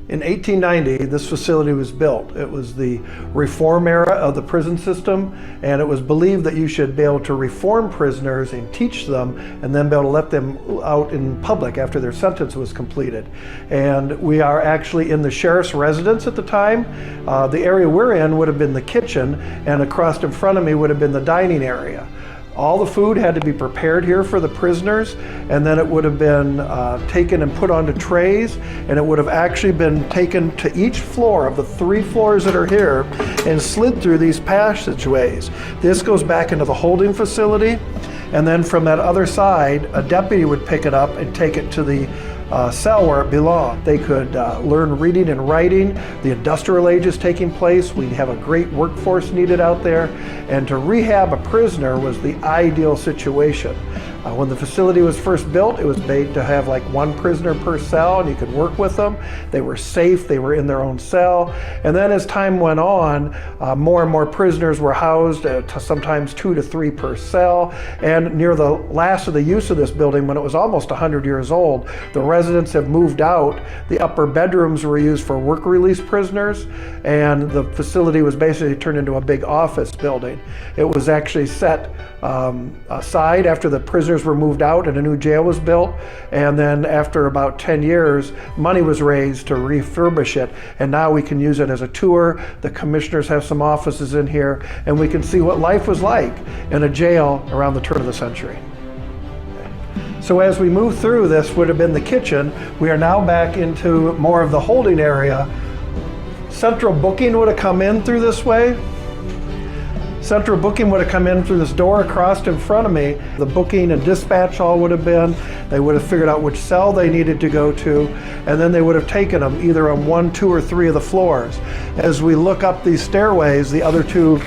In 1890, this facility was built. It was the reform era of the prison system, and it was believed that you should be able to reform prisoners and teach them, and then be able to let them out in public after their sentence was completed. And we are actually in the sheriff's residence at the time. The area we're in would have been the kitchen, and across in front of me would have been the dining area. All the food had to be prepared here for the prisoners, and then it would have been taken and put onto trays, and it would have actually been taken to each floor of the 3 floors that are here and slid through these passageways. This goes back into the holding facility, and then from that other side, a deputy would pick it up and take it to the cell where it belonged. They could learn reading and writing. The industrial age is taking place. We have a great workforce needed out there, and to rehab a prisoner was the ideal situation. When the facility was first built, it was made to have like 1 prisoner per cell, and you could work with them. They were safe, they were in their own cell. And then as time went on, more and more prisoners were housed, to sometimes 2 to 3 per cell. And near the last of the use of this building, when it was almost 100 years old, the residents have moved out. The upper bedrooms were used for work release prisoners, and the facility was basically turned into a big office building. It was actually set aside after the prisoners were moved out and a new jail was built, and then after about 10 years money was raised to refurbish it, and now we can use it as a tour. The commissioners have some offices in here, and we can see what life was like in a jail around the turn of the century. So as we move through, this would have been the kitchen. We are now back into more of the holding area. Central booking would have come in through this way. Central booking would have come in through this door across in front of me. The booking and dispatch hall would have been. They would have figured out which cell they needed to go to, and then they would have taken them either on 1, 2, or 3 of the floors. As we look up these stairways, the other 2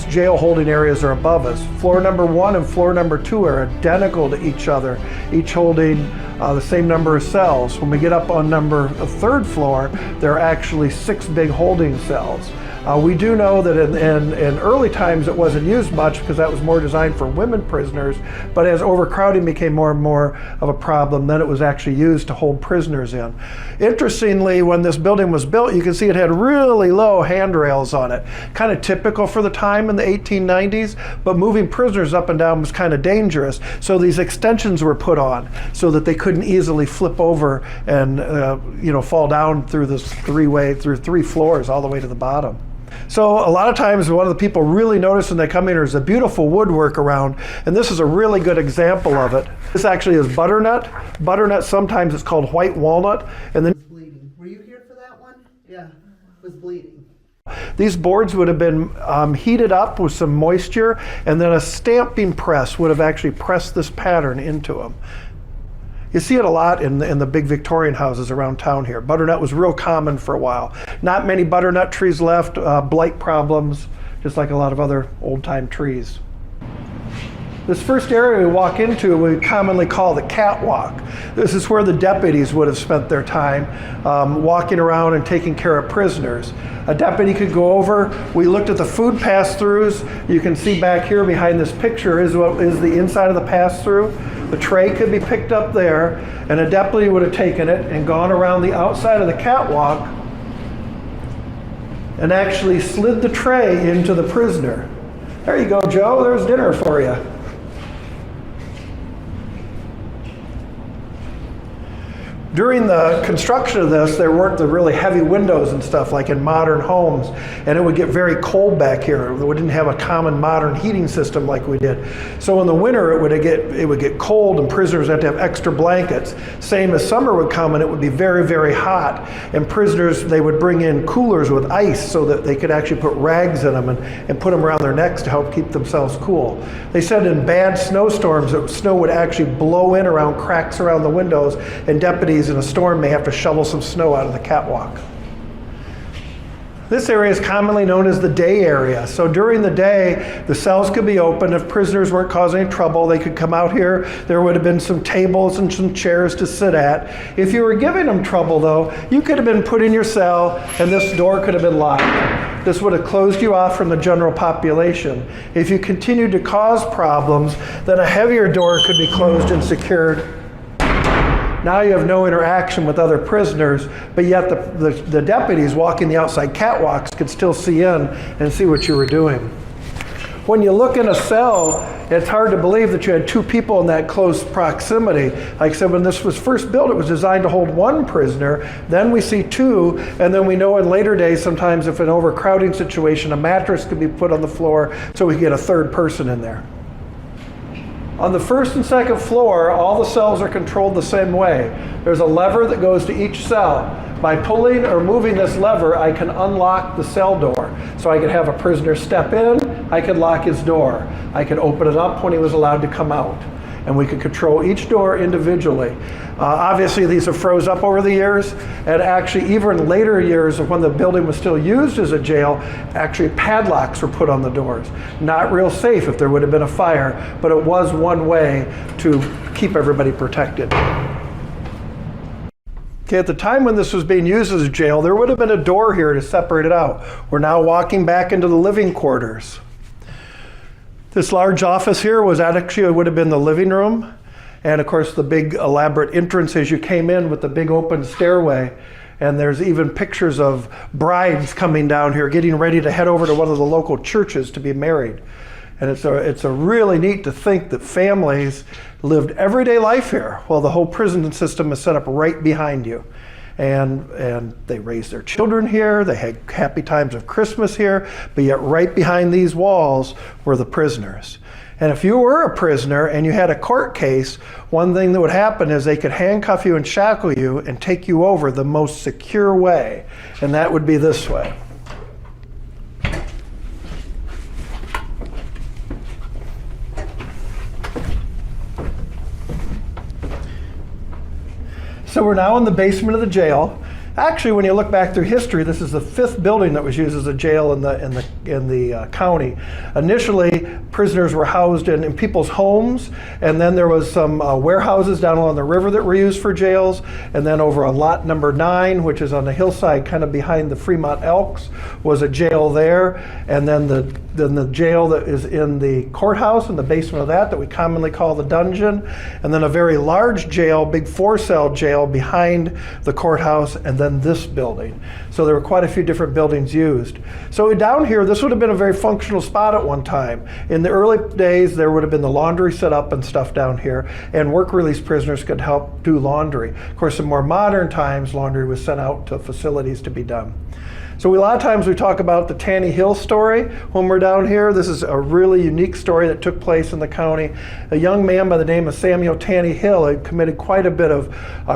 jail holding areas are above us. Floor number 1 and floor number 2 are identical to each other, each holding the same number of cells. When we get up on the 3rd floor, there are actually 6 big holding cells. We do know that in early times it wasn't used much because that was more designed for women prisoners, but as overcrowding became more and more of a problem, then it was actually used to hold prisoners in. Interestingly, when this building was built, you can see it had really low handrails on it, kind of typical for the time in the 1890s, but moving prisoners up and down was kind of dangerous, so these extensions were put on so that they couldn't easily flip over and fall down through this 3 floors all the way to the bottom. So a lot of times one of the people really notice when they come in, there's a beautiful woodwork around, and this is a really good example of it. This actually is butternut. Butternut, sometimes it's called white walnut, and then bleeding. Were you here for that one? Yeah, it was bleeding. These boards would have been heated up with some moisture, and then a stamping press would have actually pressed this pattern into them. You see it a lot in the big Victorian houses around town here. Butternut was real common for a while. Not many butternut trees left, blight problems, just like a lot of other old-time trees. This first area we walk into, we commonly call the catwalk. This is where the deputies would have spent their time walking around and taking care of prisoners. A deputy could go over. We looked at the food pass-throughs. You can see back here behind this picture is what is the inside of the pass-through. The tray could be picked up there, and a deputy would have taken it and gone around the outside of the catwalk and actually slid the tray into the prisoner. There you go, Joe, there's dinner for you. During the construction of this, there weren't the really heavy windows and stuff like in modern homes, and it would get very cold back here. We didn't have a common modern heating system like we did. So in the winter, it would get cold, and prisoners had to have extra blankets. Same as summer would come, and it would be very, very hot. And prisoners, they would bring in coolers with ice so that they could actually put rags in them and put them around their necks to help keep themselves cool. They said in bad snowstorms, that snow would actually blow in around cracks around the windows, and deputies in a storm may have to shovel some snow out of the catwalk. This area is commonly known as the day area. So during the day, the cells could be open. If prisoners weren't causing any trouble, they could come out here. There would have been some tables and some chairs to sit at. If you were giving them trouble, though, you could have been put in your cell, and this door could have been locked. This would have closed you off from the general population. If you continued to cause problems, then a heavier door could be closed and secured Now you have no interaction with other prisoners, but yet the deputies walking the outside catwalks could still see in and see what you were doing. When you look in a cell, it's hard to believe that you had two people in that close proximity. Like I said, when this was first built, it was designed to hold one prisoner. Then we see two, and then we know in later days, sometimes if an overcrowding situation, a mattress could be put on the floor so we could get a third person in there. On the first and second floor, all the cells are controlled the same way. There's a lever that goes to each cell. By pulling or moving this lever, I can unlock the cell door. So I could have a prisoner step in, I could lock his door. I could open it up when he was allowed to come out. And we could control each door individually. Obviously, these have froze up over the years, and actually even in later years when the building was still used as a jail, actually padlocks were put on the doors. Not real safe if there would have been a fire, but it was one way to keep everybody protected. Okay, at the time when this was being used as a jail, there would have been a door here to separate it out. We're now walking back into the living quarters. This large office here was actually, it would have been the living room. And of course the big elaborate entrance as you came in with the big open stairway. And there's even pictures of brides coming down here, getting ready to head over to one of the local churches to be married. And it's a really neat to think that families lived everyday life here while the whole prison system is set up right behind you. And they raised their children here, they had happy times of Christmas here, but yet right behind these walls were the prisoners. And if you were a prisoner and you had a court case, one thing that would happen is they could handcuff you and shackle you and take you over the most secure way, and that would be this way. So we're now in the basement of the jail. Actually, when you look back through history, this is the 5th building that was used as a jail in the county. Initially, prisoners were housed in people's homes, and then there was some warehouses down along the river that were used for jails, and then over on lot number 9, which is on the hillside kind of behind the Fremont Elks, was a jail there, and then the jail that is in the courthouse, in the basement of that we commonly call the dungeon, and then a very large jail, big 4-cell jail behind the courthouse, and then this building. So there were quite a few different buildings used. So down here, this would have been a very functional spot at one time. In the early days, there would have been the laundry set up and stuff down here, and work release prisoners could help do laundry. Of course, in more modern times, laundry was sent out to facilities to be done. So a lot of times we talk about the Tanny Hill story when we're down here. This is a really unique story that took place in the county. A young man by the name of Samuel Tanny Hill had committed quite a bit of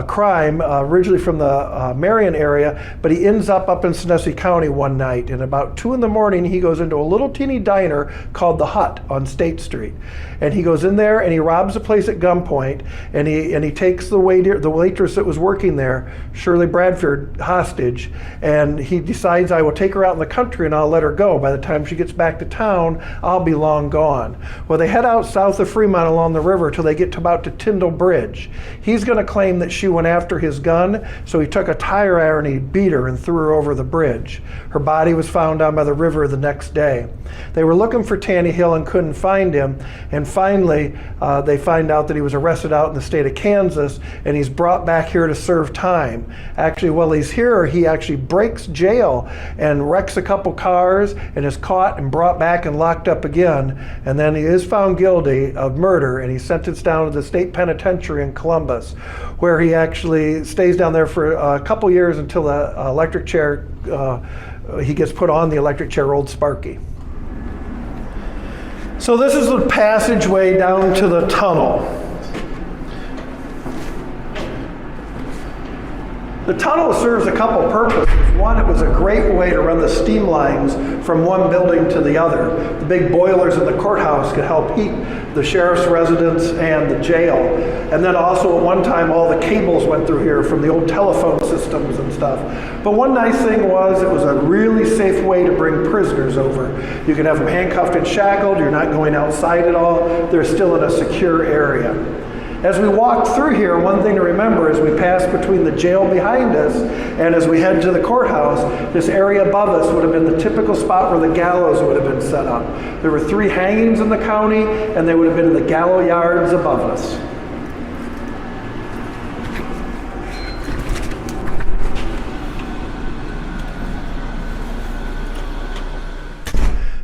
crime, originally from the Marion area, but he ends up in Sandusky County one night, and about 2 in the morning he goes into a little teeny diner called The Hut on State Street. And he goes in there and he robs the place at gunpoint, and he takes the waitress that was working there, Shirley Bradford, hostage, and he decides, I will take her out in the country and I'll let her go. By the time she gets back to town, I'll be long gone. Well, they head out south of Fremont along the river till they get to about to Tyndall Bridge. He's going to claim that she went after his gun, so he took a tire iron and he beat her and threw her over the bridge. Her body was found down by the river the next day. They were looking for Tanny Hill and couldn't find him, and finally they find out that he was arrested out in the state of Kansas, and he's brought back here to serve time. Actually, while he's here, he actually breaks jail and wrecks a couple cars and is caught and brought back and locked up again, and then he is found guilty of murder, and he's sentenced down to the state penitentiary in Columbus, where he actually stays down there for a couple years until the electric chair, he gets put on the electric chair, Old Sparky. So this is the passageway down to the tunnel. The tunnel serves a couple purposes. One, it was a great way to run the steam lines from one building to the other. The big boilers in the courthouse could help heat the sheriff's residence and the jail. And then also at one time all the cables went through here from the old telephone systems and stuff. But one nice thing was it was a really safe way to bring prisoners over. You can have them handcuffed and shackled, you're not going outside at all, they're still in a secure area. As we walk through here, one thing to remember is we pass between the jail behind us, and as we head to the courthouse, this area above us would have been the typical spot where the gallows would have been set up. There were 3 hangings in the county, and they would have been in the gallows yards above us.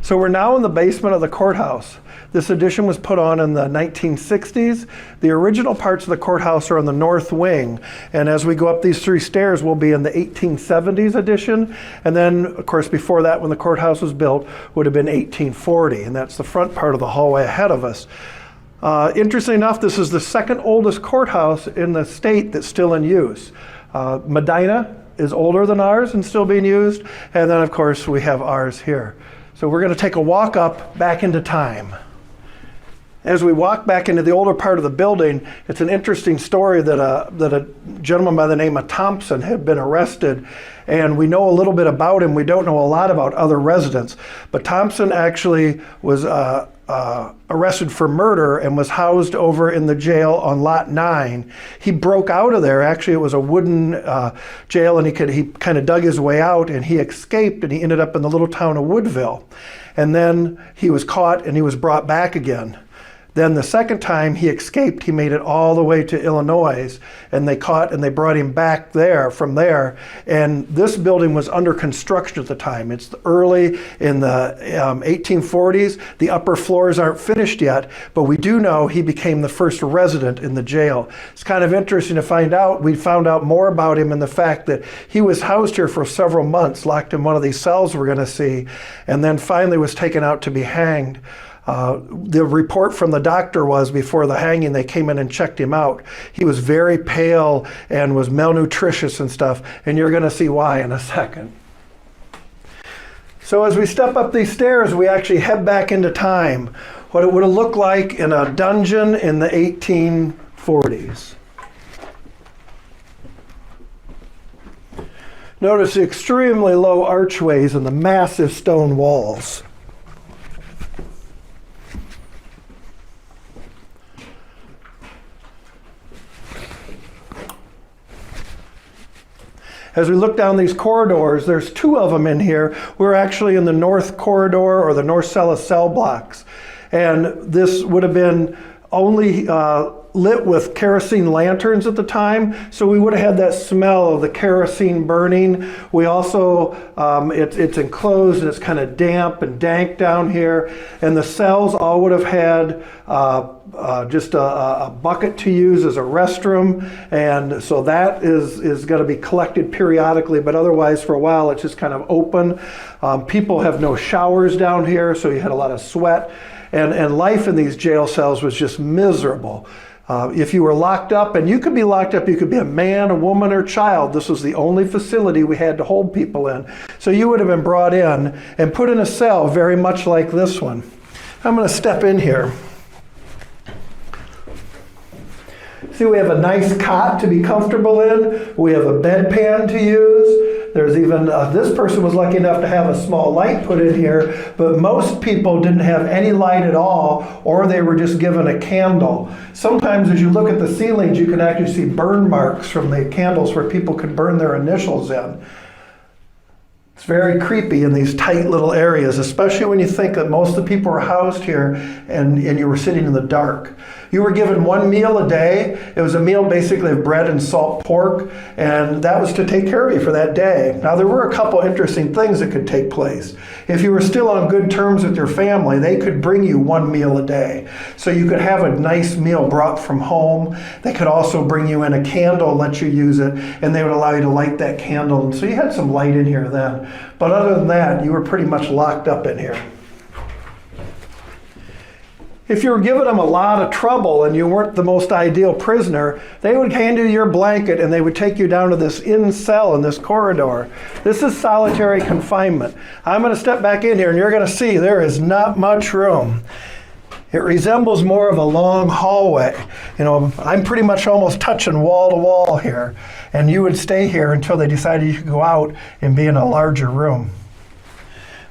So we're now in the basement of the courthouse. This addition was put on in the 1960s. The original parts of the courthouse are on the north wing. And as we go up these 3 stairs, we'll be in the 1870s addition. And then, of course, before that, when the courthouse was built, would have been 1840. And that's the front part of the hallway ahead of us. Interestingly enough, this is the second oldest courthouse in the state that's still in use. Medina is older than ours and still being used. And then, of course, we have ours here. So we're going to take a walk up back into time. As we walk back into the older part of the building, it's an interesting story that a gentleman by the name of Thompson had been arrested, and we know a little bit about him. We don't know a lot about other residents, but Thompson actually was arrested for murder and was housed over in the jail on Lot 9. He broke out of there. Actually, it was a wooden jail, and he kind of dug his way out, and he escaped, and he ended up in the little town of Woodville. And then he was caught, and he was brought back again. Then the second time he escaped, he made it all the way to Illinois, and they brought him back from there. And this building was under construction at the time. It's early in the 1840s. The upper floors aren't finished yet, but we do know he became the first resident in the jail. It's kind of interesting to find out. We found out more about him in the fact that he was housed here for several months, locked in one of these cells we're going to see, and then finally was taken out to be hanged. The report from the doctor was before the hanging, they came in and checked him out. He was very pale and was malnutritious and stuff, and you're going to see why in a second. So as we step up these stairs, we actually head back into time, what it would have looked like in a dungeon in the 1840s. Notice the extremely low archways and the massive stone walls. As we look down these corridors, there's 2 of them in here. We're actually in the north corridor, or the north cell of cell blocks. And this would have been only lit with kerosene lanterns at the time, so we would have had that smell of the kerosene burning. We also, it's enclosed and it's kind of damp and dank down here, and the cells all would have had just a bucket to use as a restroom, and so that is going to be collected periodically, but otherwise for a while it's just kind of open. People have no showers down here, so you had a lot of sweat, and life in these jail cells was just miserable. If you were locked up, and you could be locked up, you could be a man, a woman, or child. This was the only facility we had to hold people in. So you would have been brought in and put in a cell very much like this one. I'm going to step in here. See, we have a nice cot to be comfortable in. We have a bedpan to use. There's even, this person was lucky enough to have a small light put in here, but most people didn't have any light at all, or they were just given a candle. Sometimes as you look at the ceilings, you can actually see burn marks from the candles where people could burn their initials in. It's very creepy in these tight little areas, especially when you think that most of the people were housed here and you were sitting in the dark. You were given 1 meal a day. It was a meal basically of bread and salt pork, and that was to take care of you for that day. Now, there were a couple interesting things that could take place. If you were still on good terms with your family, they could bring you 1 meal a day. So you could have a nice meal brought from home. They could also bring you in a candle, let you use it, and they would allow you to light that candle. And so you had some light in here then. But other than that, you were pretty much locked up in here. If you were giving them a lot of trouble and you weren't the most ideal prisoner, they would hand you your blanket and they would take you down to this in cell in this corridor. This is solitary confinement. I'm going to step back in here and you're going to see there is not much room. It resembles more of a long hallway. You know, I'm pretty much almost touching wall to wall here, and you would stay here until they decided you could go out and be in a larger room.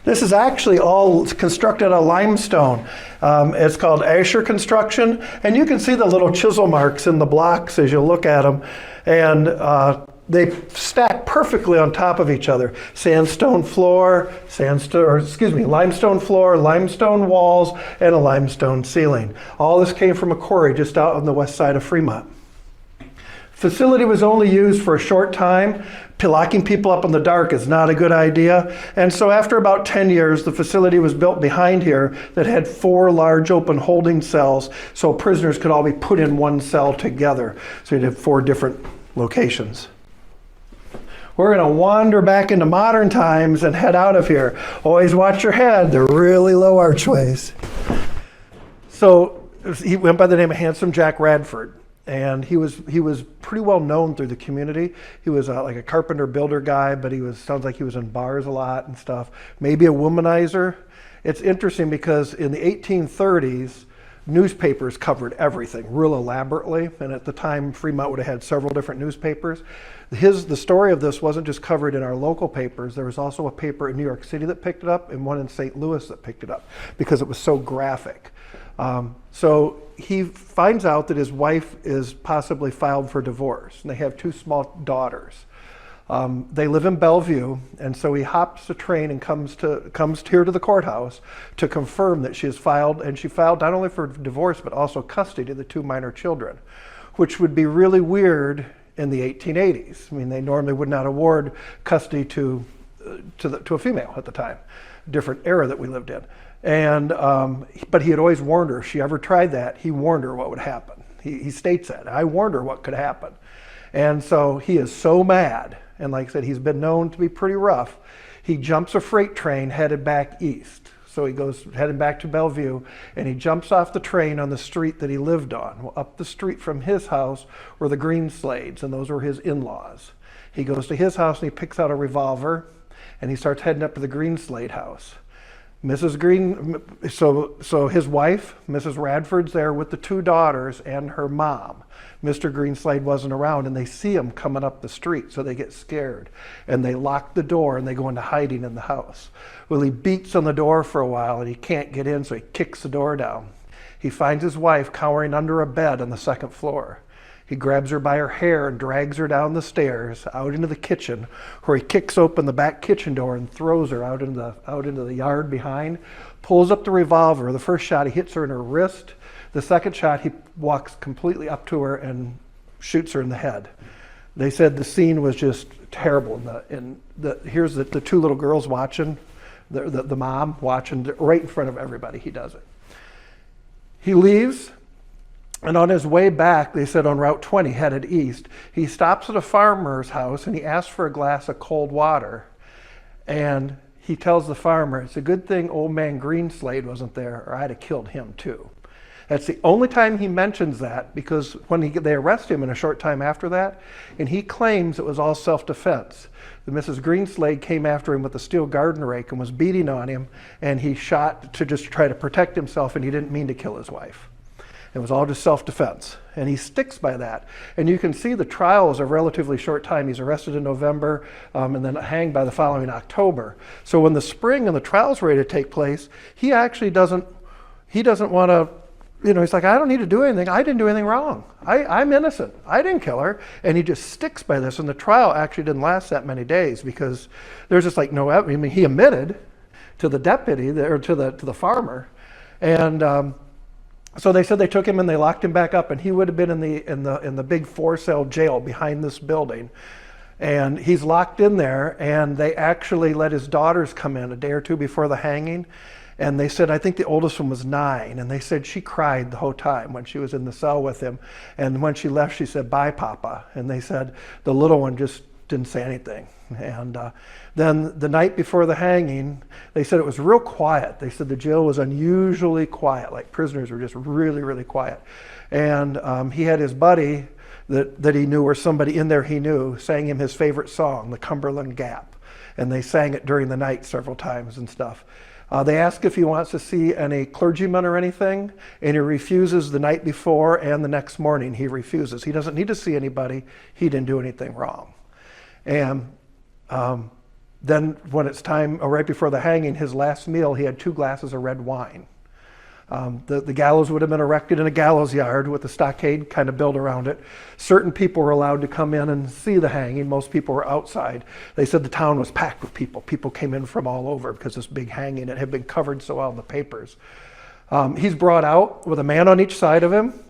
This is actually all constructed out of limestone. It's called Asher construction, and you can see the little chisel marks in the blocks as you look at them, and they stack perfectly on top of each other. Limestone floor, limestone walls, and a limestone ceiling. All this came from a quarry just out on the west side of Fremont. Facility was only used for a short time. Locking people up in the dark is not a good idea. And so after about 10 years, the facility was built behind here that had 4 large open holding cells so prisoners could all be put in one cell together. So you'd have 4 different locations. We're going to wander back into modern times and head out of here. Always watch your head. They're really low archways. So he went by the name of Handsome Jack Radford. And he was pretty well known through the community. He was like a carpenter builder guy, but sounds like he was in bars a lot and stuff. Maybe a womanizer. It's interesting because in the 1830s, newspapers covered everything real elaborately. And at the time, Fremont would have had several different newspapers. The story of this wasn't just covered in our local papers. There was also a paper in New York City that picked it up and one in St. Louis that picked it up because it was so graphic. So he finds out that his wife is possibly filed for divorce, and they have 2 small daughters. They live in Bellevue, and so he hops a train and comes here to the courthouse to confirm that she is filed, and she filed not only for divorce but also custody of the 2 minor children, which would be really weird in the 1880s. I mean, they normally would not award custody to a female at the time, different era that we lived in. And but he had always warned her if she ever tried that, he warned her what would happen. He states that. I warned her what could happen. And so he is so mad, and like I said, he's been known to be pretty rough. He jumps a freight train headed back east. So he goes heading back to Bellevue, and he jumps off the train on the street that he lived on. Well, up the street from his house were the Greenslades, and those were his in-laws. He goes to his house and he picks out a revolver, and he starts heading up to the Greenslade house. Mrs. Green, so his wife, Mrs. Radford's there with the 2 daughters and her mom. Mr. Greenslade wasn't around, and they see him coming up the street, so they get scared. And they lock the door, and they go into hiding in the house. Well, he beats on the door for a while, and he can't get in, so he kicks the door down. He finds his wife cowering under a bed on the 2nd floor. He grabs her by her hair and drags her down the stairs out into the kitchen, where he kicks open the back kitchen door and throws her out into the yard behind, pulls up the revolver. The first shot, he hits her in her wrist. The second shot, he walks completely up to her and shoots her in the head. They said the scene was just terrible. Here's the 2 little girls watching, the mom watching right in front of everybody. He does it. He leaves. And on his way back, they said on Route 20, headed east, he stops at a farmer's house and he asks for a glass of cold water. And he tells the farmer, it's a good thing old man Greenslade wasn't there, or I'd have killed him too. That's the only time he mentions that, because when they arrest him in a short time after that, and he claims it was all self-defense. The Mrs. Greenslade came after him with a steel garden rake and was beating on him, and he shot to just try to protect himself, and he didn't mean to kill his wife. It was all just self-defense, and he sticks by that. And you can see the trial was a relatively short time. He's arrested in November and then hanged by the following October. So when the spring and the trial's ready to take place, he actually doesn't want to, he's like, I don't need to do anything. I didn't do anything wrong. I'm innocent. I didn't kill her. And he just sticks by this. And the trial actually didn't last that many days because there's just like no evidence. I mean, he admitted to the deputy or to the farmer, and so they said they took him and they locked him back up, and he would have been in the big 4-cell jail behind this building. And he's locked in there, and they actually let his daughters come in a day or 2 before the hanging. And they said, I think the oldest one was 9, and they said she cried the whole time when she was in the cell with him. And when she left, she said, bye, Papa. And they said the little one just didn't say anything. And then the night before the hanging, they said it was real quiet. They said the jail was unusually quiet, like prisoners were just really, really quiet. And he had his buddy that he knew, or somebody in there he knew, sang him his favorite song, the Cumberland Gap. And they sang it during the night several times and stuff. They ask if he wants to see any clergyman or anything, and he refuses the night before, and the next morning he refuses. He doesn't need to see anybody. He didn't do anything wrong. And then when it's time, right before the hanging, his last meal, he had 2 glasses of red wine. The gallows would have been erected in a gallows yard with a stockade kind of built around it. Certain people were allowed to come in and see the hanging. Most people were outside. They said the town was packed with people. People came in from all over because this big hanging, it had been covered so well in the papers. He's brought out with a man on each side of him.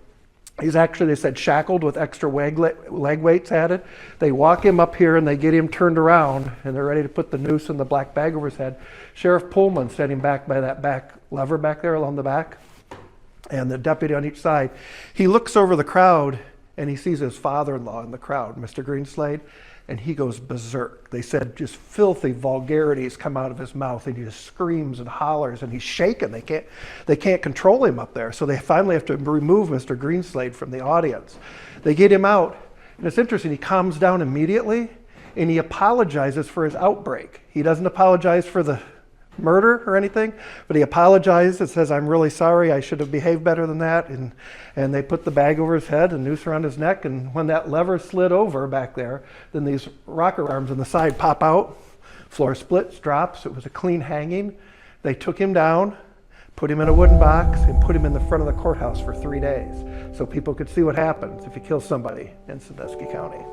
He's actually, they said, shackled with extra leg weights added. They walk him up here and they get him turned around and they're ready to put the noose and the black bag over his head. Sheriff Pullman standing back by that back lever back there along the back, and the deputy on each side. He looks over the crowd and he sees his father-in-law in the crowd, Mr. Greenslade, and he goes berserk. They said just filthy vulgarities come out of his mouth, and he just screams and hollers, and he's shaken. They can't control him up there, so they finally have to remove Mr. Greenslade from the audience. They get him out, and it's interesting, he calms down immediately, and he apologizes for his outbreak. He doesn't apologize for the murder or anything, but he apologizes and says, "I'm really sorry, I should have behaved better than that." And they put the bag over his head and noose around his neck, and when that lever slid over back there, then these rocker arms on the side pop out, floor splits, drops. It was a clean hanging. They took him down, put him in a wooden box, and put him in the front of the courthouse for 3 days so people could see what happens if you kill somebody in Sandusky County.